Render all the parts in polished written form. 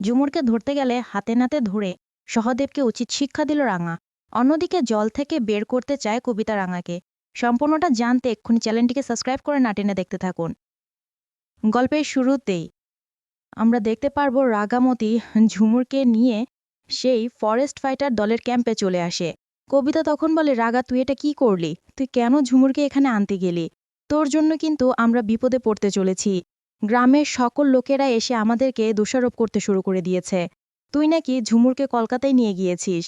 ঝুমুরকে ধরতে গেলে হাতে নাতে ধরে সহদেবকে উচিত শিক্ষা দিল রাঙা। অন্যদিকে জল থেকে বের করতে চায় কবিতা রাঙাকে। সম্পূর্ণটা জানতে এক্ষুনি চ্যানেলটিকে সাবস্ক্রাইব করে না টেনে দেখতে থাকুন। গল্পের শুরুতেই আমরা দেখতে পারবো রাগামতি ঝুমুরকে নিয়ে সেই ফরেস্ট ফাইটার দলের ক্যাম্পে চলে আসে। কবিতা তখন বলে, রাগা তুই এটা কি করলি? তুই কেন ঝুমুরকে এখানে আনতে গেলি? তোর জন্য কিন্তু আমরা বিপদে পড়তে চলেছি। গ্রামের সকল লোকেরা এসে আমাদেরকে দোষারোপ করতে শুরু করে দিয়েছে। তুই নাকি ঝুমুরকে কলকাতায় নিয়ে গিয়েছিস।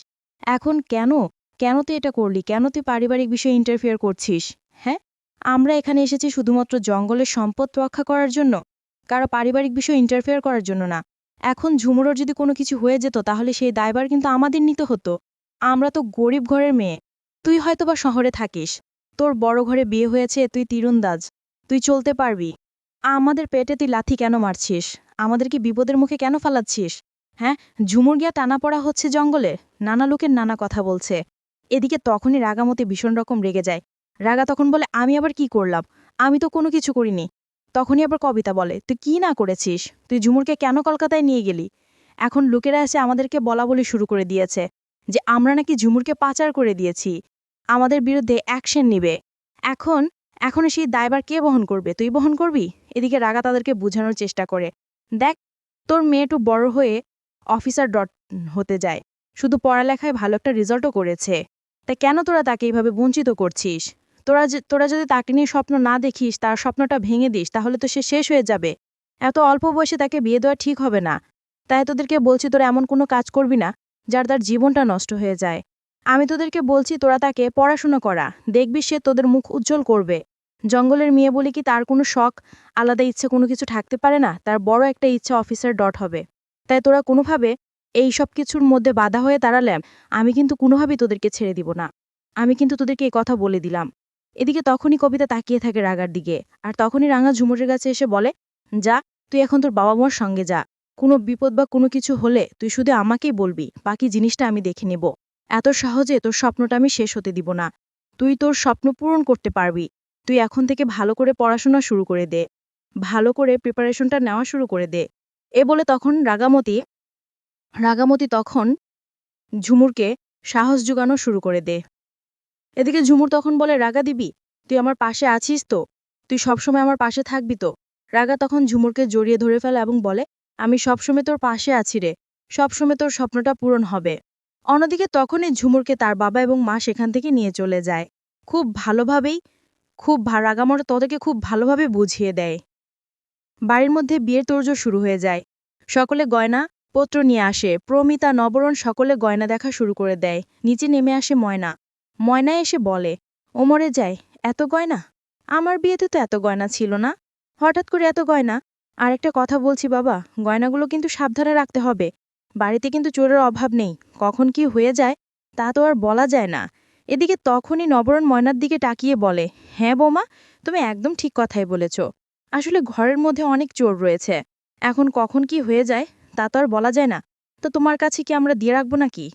এখন কেন কেন তুই এটা করলি? কেন তুই পারিবারিক বিষয়ে ইন্টারফেয়ার করছিস? হ্যাঁ, আমরা এখানে এসেছি শুধুমাত্র জঙ্গলের সম্পদ রক্ষা করার জন্য, কারো পারিবারিক বিষয়ে ইন্টারফেয়ার করার জন্য না। এখন ঝুমুরের যদি কোনো কিছু হয়ে যেত তাহলে সেই দায়ভার কিন্তু আমাদের নিতে হতো। আমরা তো গরিব ঘরের মেয়ে। তুই হয়তোবা শহরে থাকিস, তোর বড় ঘরে বিয়ে হয়েছে, তুই তীরন্দাজ, তুই চলতে পারবি। আমাদের পেটে তুই লাথি কেন মারছিস? আমাদেরকে বিপদের মুখে কেন ফালাচ্ছিস? হ্যাঁ, ঝুমুর গিয়া টানা পড়া হচ্ছে জঙ্গলে, নানা লোকের নানা কথা বলছে। এদিকে তখনই রাগামতি ভীষণ রকম রেগে যায়। রাগা তখন বলে, আমি আবার কি করলাম? আমি তো কোনো কিছু করিনি। তখনই আবার কবিতা বলে, তুই কি না করেছিস? তুই ঝুমুরকে কেন কলকাতায় নিয়ে গেলি? এখন লোকেরা এসে আমাদেরকে বলা বলি শুরু করে দিয়েছে যে আমরা নাকি ঝুমুরকে পাচার করে দিয়েছি, আমাদের বিরুদ্ধে অ্যাকশন নিবে। এখন এখন সেই দায়ভার কে বহন করবে? তুই বহন করবি? এদিকে রাগা তাদেরকে বোঝানোর চেষ্টা করে, দেখ, তোর মেয়েটু বড় হয়ে অফিসার হতে যায়, শুধু পড়ালেখায় ভালো একটা রেজাল্টও করেছে। তাই কেন তোরা তাকে এইভাবে বঞ্চিত করছিস? তোরা যদি তাকে নিয়ে স্বপ্ন না দেখিস, তার স্বপ্নটা ভেঙে দিস, তাহলে তো সে শেষ হয়ে যাবে। এত অল্প বয়সে তাকে বিয়ে দেওয়া ঠিক হবে না। তাই তোদেরকে বলছি, তোরা এমন কোনো কাজ করবি না যার তার জীবনটা নষ্ট হয়ে যায়। আমি তোদেরকে বলছি, তোরা তাকে পড়াশুনো করা, দেখবি সে তোদের মুখ উজ্জ্বল করবে। জঙ্গলের মেয়ে বলে কি তার কোনো শখ, আলাদা ইচ্ছে কোনো কিছু থাকতে পারে না? তার বড় একটা ইচ্ছা অফিসার হবে। তাই তোরা কোনোভাবে এই সব কিছুর মধ্যে বাধা হয়ে দাঁড়ালে আমি কিন্তু কোনোভাবেই তোদেরকে ছেড়ে দিব না। আমি কিন্তু তোদেরকে এই কথা বলে দিলাম। এদিকে তখনই কবিতা তাকিয়ে থাকে রাগার দিকে, আর তখনই রাঙা ঝুমুরের কাছে এসে বলে, যা, তুই এখন তোর বাবা মার সঙ্গে যা। কোনো বিপদ বা কোনো কিছু হলে তুই শুধু আমাকেই বলবি, বাকি জিনিসটা আমি দেখে নেব। এত সহজে তোর স্বপ্নটা আমি শেষ হতে দিব না। তুই তোর স্বপ্ন পূরণ করতে পারবি। তুই এখন থেকে ভালো করে পড়াশোনা শুরু করে দে, ভালো করে প্রিপারেশনটা নেওয়া শুরু করে দে। এ বলে তখন রাগামতি রাগামতি তখন ঝুমুরকে সাহস জোগানো শুরু করে দে। এদিকে ঝুমুর তখন বলে, রাগা দিবি, তুই আমার পাশে আছিস তো? তুই সবসময় আমার পাশে থাকবি তো? রাগা তখন ঝুমুরকে জড়িয়ে ধরে ফেলে এবং বলে, আমি সবসময় তোর পাশে আছি রে, সবসময় তোর স্বপ্নটা পূরণ হবে। অন্যদিকে তখনই ঝুমুরকে তার বাবা এবং মা সেখান থেকে নিয়ে চলে যায়। খুব ভালোভাবেই রাগামোড়া তোদেরকে খুব ভালোভাবে বুঝিয়ে দেয়। বাড়ির মধ্যে বিয়ের তোড়জোড় শুরু হয়ে যায়। সকলে গয়না পত্র নিয়ে আসে। প্রমিতা, নবরণ সকলে গয়না দেখা শুরু করে দেয়। নিচে নেমে আসে ময়না। ময়না এসে বলে, ও মরে যায়, এত গয়না? আমার বিয়েতে তো এত গয়না ছিল না, হঠাৎ করে এত গয়না? আর একটা কথা বলছি বাবা, গয়নাগুলো কিন্তু সাবধানে রাখতে হবে। বাড়িতে কিন্তু চোরের অভাব নেই, কখন কি হয়ে যায় তা তো আর বলা যায় না। এদিকে তখনই নবরণ ময়নার দিকে তাকিয়ে বলে, হ্যাঁ বৌমা, তুমি একদম ঠিক কথাই বলেছ। আসলে ঘরের মধ্যে অনেক চোর রয়েছে, এখন কখন কি হয়ে যায় তা তো আর বলা যায় না। তো তোমার কাছে কি আমরা দিয়ে রাখবো নাকি?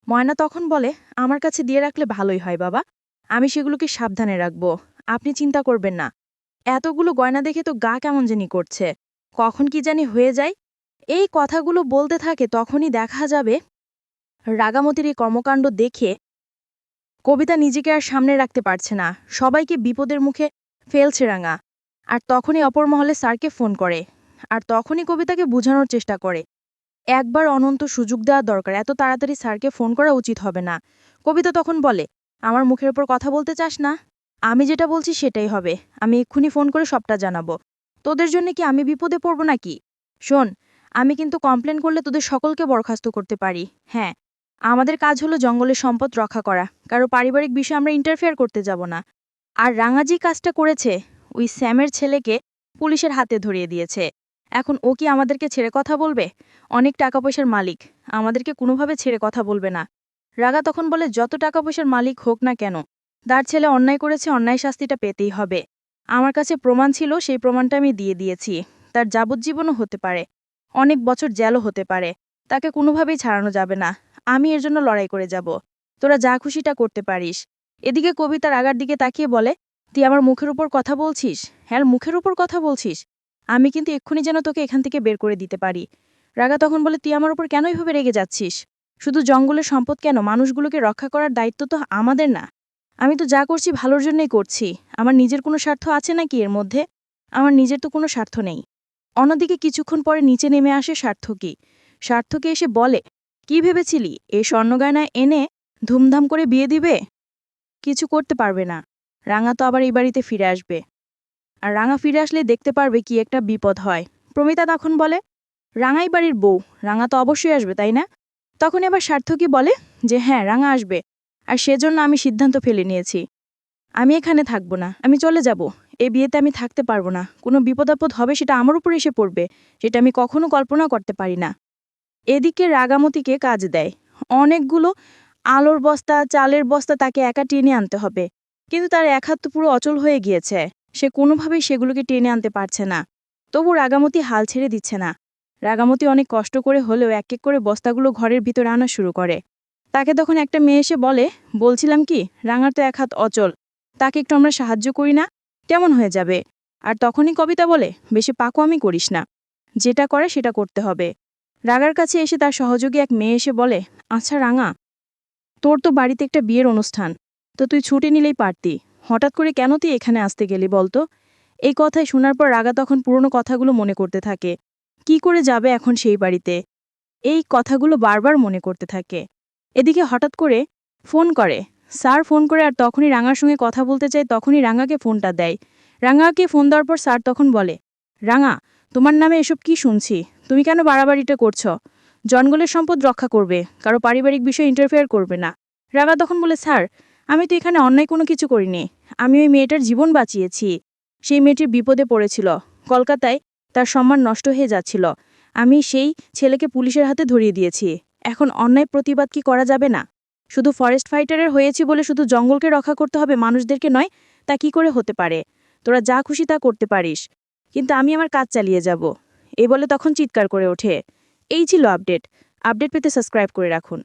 ময়না তখন বলে, আমার কাছে দিয়ে রাখলে ভালোই হয় বাবা, আমি সেগুলোকে সাবধানে রাখবো, আপনি চিন্তা করবেন না। এতগুলো গয়না দেখে তো গা কেমন জানি করছে, কখন কি জানি হয়ে যায়। এই কথাগুলো বলতে থাকে, তখনই দেখা যাবে রাগামতির এই কর্মকাণ্ড দেখে কবিতা নিজেকে আর সামনে রাখতে পারছে না, সবাইকে বিপদের মুখে ফেলছে রাঙা। আর তখনই অপর মহলে স্যারকে ফোন করে, আর তখনই কবিতাকে বোঝানোর চেষ্টা করে, একবার অনন্ত সুযোগ দেওয়া দরকার, এত তাড়াতাড়ি স্যারকে ফোন করা উচিত হবে না। কবিতা তখন বলে, আমার মুখের ওপর কথা বলতে চাস না? আমি যেটা বলছি সেটাই হবে, আমি এক্ষুনি ফোন করে সবটা জানাবো। তোদের জন্য কি আমি বিপদে পড়ব নাকি? শোন, আমি কিন্তু কমপ্লেন করলে তোদের সকলকে বরখাস্ত করতে পারি। হ্যাঁ, আমাদের কাজ হলো জঙ্গলের সম্পদ রক্ষা করা, কারো পারিবারিক বিষয়ে আমরা ইন্টারফেয়ার করতে যাব না। আর রাঙাজি কাজটা করেছে, ওই স্যামের ছেলেকে পুলিশের হাতে ধরিয়ে দিয়েছে। এখন ও কি আমাদেরকে ছেড়ে কথা বলবে? অনেক টাকা পয়সার মালিক, আমাদেরকে কোনোভাবে ছেড়ে কথা বলবে না। রাগা তখন বলে, যত টাকা পয়সার মালিক হোক না কেন, তার ছেলে অন্যায় করেছে, অন্যায় শাস্তিটা পেতেই হবে। আমার কাছে প্রমাণ ছিল, সেই প্রমাণটা আমি দিয়ে দিয়েছি। তার যাবজ্জীবনও হতে পারে, অনেক বছর জেলও হতে পারে, তাকে কোনোভাবেই ছাড়ানো যাবে না। আমি এর জন্য লড়াই করে যাব। তোরা যা খুশিটা করতে পারিস। এদিকে কবিতা রাগার দিকে তাকিয়ে বলে, তুই আমার মুখের উপর কথা বলছিস? হ্যাঁ, মুখের উপর কথা বলছিস? আমি কিন্তু এক্ষুনি যেন তোকে এখান থেকে বের করে দিতে পারি। রাগা তখন বলে, তুই আমার উপর কেন এভাবে রেগে যাচ্ছিস? শুধু জঙ্গলের সম্পদ কেন, মানুষগুলোকে রক্ষা করার দায়িত্ব তো আমাদের না? আমি তো যা করছি ভালোর জন্যই করছি। আমার নিজের কোনো স্বার্থ আছে নাকি এর মধ্যে? আমার নিজের তো কোনো স্বার্থ নেই। অন্যদিকে কিছুক্ষণ পরে নিচে নেমে আসে সার্থকী। সার্থকী এসে বলে, কি ভেবেছিলি এই স্বর্ণগয়না এনে ধুমধাম করে বিয়ে দিবে? কিছু করতে পারবে না। রাঙা তো আবার এই বাড়িতে ফিরে আসবে। আর রাঙা ফিরে আসলে দেখতে পারবে কি একটা বিপদ হয়। প্রমিতা তখন বলে, রাঙাই বাড়ির বউ, রাঙা তো অবশ্যই আসবে, তাই না? তখন এবার সার্থকী বলে যে হ্যাঁ, রাঙা আসবে। আর সেজন্য আমি সিদ্ধান্ত ফেলে নিয়েছি। আমি এখানে থাকবো না, আমি চলে যাব। এই বিয়েতে আমি থাকতে পারবো না। কোনো বিপদ-আপদ হবে সেটা আমার উপর এসে পড়বে, যেটা আমি কখনো কল্পনা করতে পারি না। এদিকে রাগামতিকে কাজ দেয়। অনেকগুলো আলোর বস্তা, চালের বস্তা তাকে একা টেনে আনতে হবে। কিন্তু তার এক হাত তো পুরো অচল হয়ে গিয়েছে। সে কোনোভাবেই সেগুলোকে টেনে আনতে পারছে না। তবু রাগামতি হাল ছেড়ে দিচ্ছে না। রাগামতি অনেক কষ্ট করে হলেও এক এক করে বস্তাগুলো ঘরের ভিতরে আনা শুরু করে। তাকে তখন একটা মেয়ে এসে বলে, বলছিলাম কি, রাঙার তো এক হাত অচল, তাকে একটু আমরা সাহায্য করি না? কেমন হয়ে যাবে? আর তখনই কবিতা বলে, বেশি পাকোয়ামি করিস না, যেটা করে সেটা করতে হবে। রাগার কাছে এসে তার সহযোগী এক মেয়ে এসে বলে, আচ্ছা রাঙা, তোর তো বাড়িতে একটা বিয়ের অনুষ্ঠান, তো তুই ছুটি নিলেই পারতি। হঠাৎ করে কেন তুই এখানে আসতে গেলি বলতো? এই কথায় শোনার পর রাগা তখন পুরনো কথাগুলো মনে করতে থাকে। কি করে যাবে এখন সেই বাড়িতে? এই কথাগুলো বারবার মনে করতে থাকে। এদিকে হঠাৎ করে ফোন করে। স্যার ফোন করে আর তখনই রাঙার সঙ্গে কথা বলতে চায়, তখনই রাঙাকে ফোনটা দেয়। রাঙাকে ফোন দেওয়ার পর স্যার তখন বলে, রাঙা, তোমার নামে এসব কি শুনছি? তুমি কেন বাড়াবাড়িটা করছো? জঙ্গলের সম্পদ রক্ষা করবে, কারো পারিবারিক বিষয়ে ইন্টারফেয়ার করবে না। রাঙা তখন বলে, স্যার, আমি তো এখানে অন্যায় কোনো কিছু করিনি। আমি ওই মেয়েটার জীবন বাঁচিয়েছি। সেই মেয়েটির বিপদে পড়েছিল। কলকাতায় তার সম্মান নষ্ট হয়ে যাচ্ছিল। আমি সেই ছেলেকে পুলিশের হাতে ধরিয়ে দিয়েছি। এখন অন্যায় প্রতিবাদ কি করা যাবে না? শুধু ফরেস্ট ফাইটারের হয়েছি বলে শুধু জঙ্গলকে রক্ষা করতে হবে, মানুষদেরকে নয়? তা কি করে হতে পারে? তোরা যা খুশি তা করতে পারিস, কিন্তু আমি আমার কাজ চালিয়ে যাব। এই বলে তখন চিৎকার করে ওঠে। এই ছিল আপডেট। আপডেট পেতে সাবস্ক্রাইব করে রাখুন।